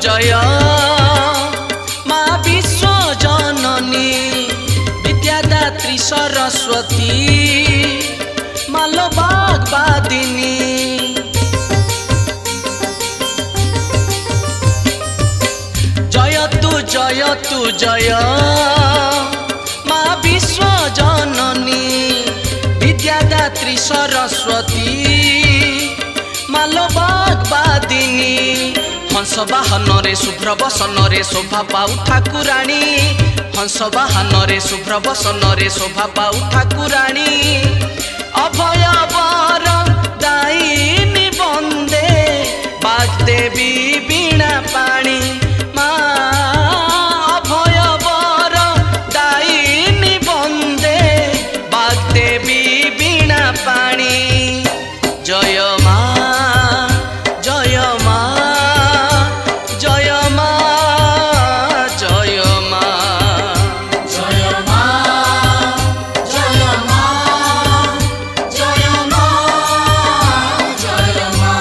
जय मा विश्व जननी विद्यादात्री सरस्वती मालो बागवादिनी जय तू जय मा विश्व जननी विद्यादात्री सरस्वती मालो बागवादिनी हंस वाहन रे शुभ्र बसन रे शोभा पाऊ ठाकुराणी हंस वाहन रे शुभ्र बसन रे शोभा पाऊ ठाकुराणी अभय वर दायिनी वंदे बाग्देवी वीणा पाणी मा अभय वर दायिनी वंदे बाग्देवी वीणा पाणी जय मा जय मा जय मा जय मा जय मा जय मा जय मा जय मा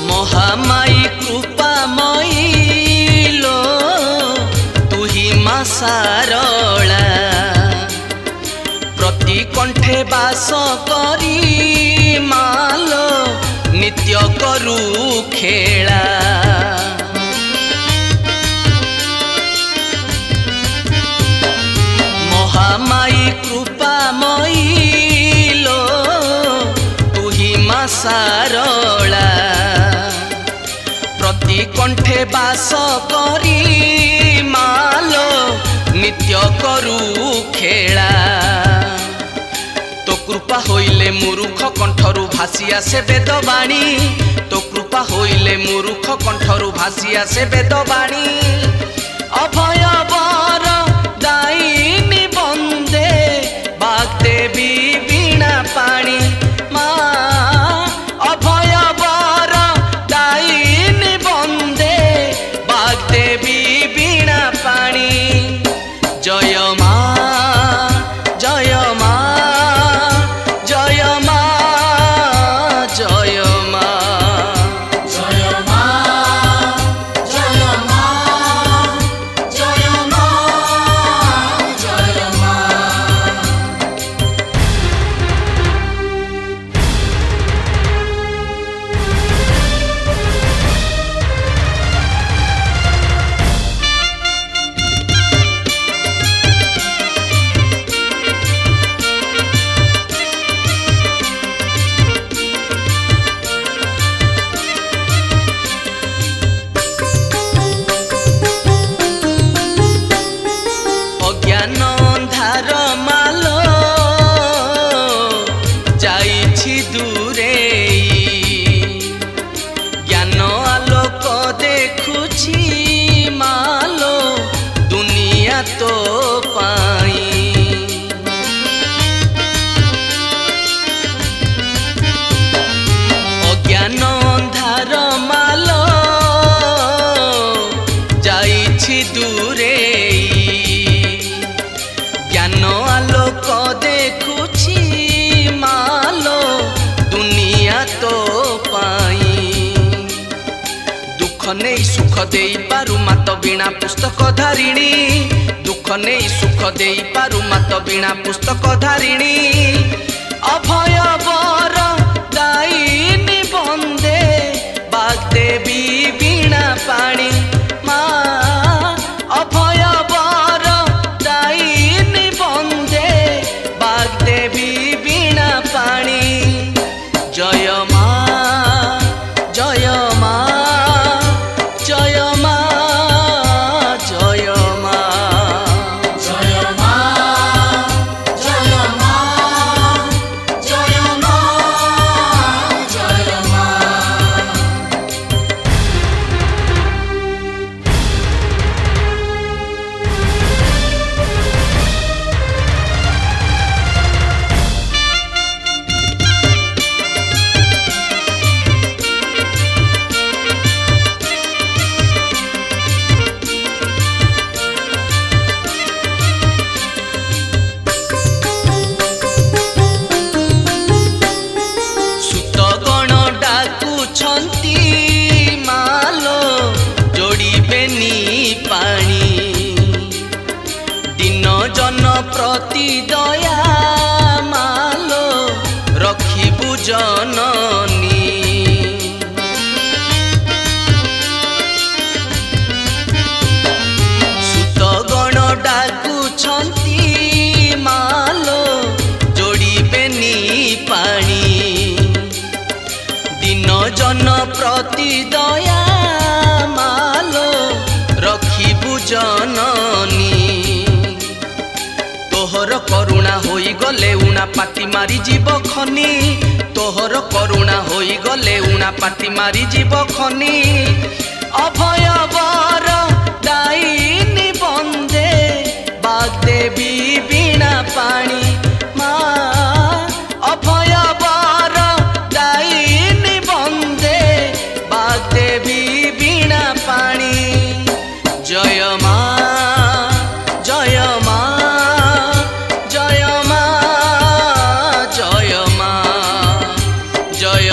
महामाई कृपामयी लो तू ही मा सारला प्रति कंठे बास करी मालो नित्य करू खेला महामाई कृपामयी लो तू ही मा सारला प्रति कंठे बास करी मालो नित्य करू खेला तो कृपा होइले मूर्ख कंठरू भासी आसे वेदवाणी तो कृपा होइले मूर्ख कंठरू भासी आसे वेदवाणी अभय वर दायिनी वंदे बाग्देवी वीणा पाणी मा अभय वर दायिनी वंदे बाग्देवी वीणा पाणी जय मा जय मा जय मा जय मा जय मा जय मा जय मा जय मा अज्ञान अंधार मालो जाइछि दूरे ज्ञान आलोक देखुछि मालो दुनिया तो पाई अज्ञान अंधार मालो जाइछि दूरे ज्ञान आलोक देखुछि मालो दुनिया तो पाई दुख नहीं सुख दे पारु मात वीणा पुस्तक धारिणी दुख नहीं सुख दे पारु मात वीणा पुस्तक धारिणी अभय वर दायिनी वंदे बाग्देवी वीणा पाणी मा अभय वर दायिनी वंदे बाग्देवी वीणा पाणी जय मा जय मा जय मा जय मा जय मा जय मा जय मा प्रति दया मालो रखिबु जननी तोहर करुणा होई गले उना पाटी मारी जीव खनी तोहर करुणा होई गले उना पाटी मारी जीव खनी अभय वर दायिनी बंदे बागदेवी बीणा पाणी माँ अभय वर दायिनी बंदे बागदेवी बीणा पाणी जय माँ जय माँ जय माँ जय माँ जय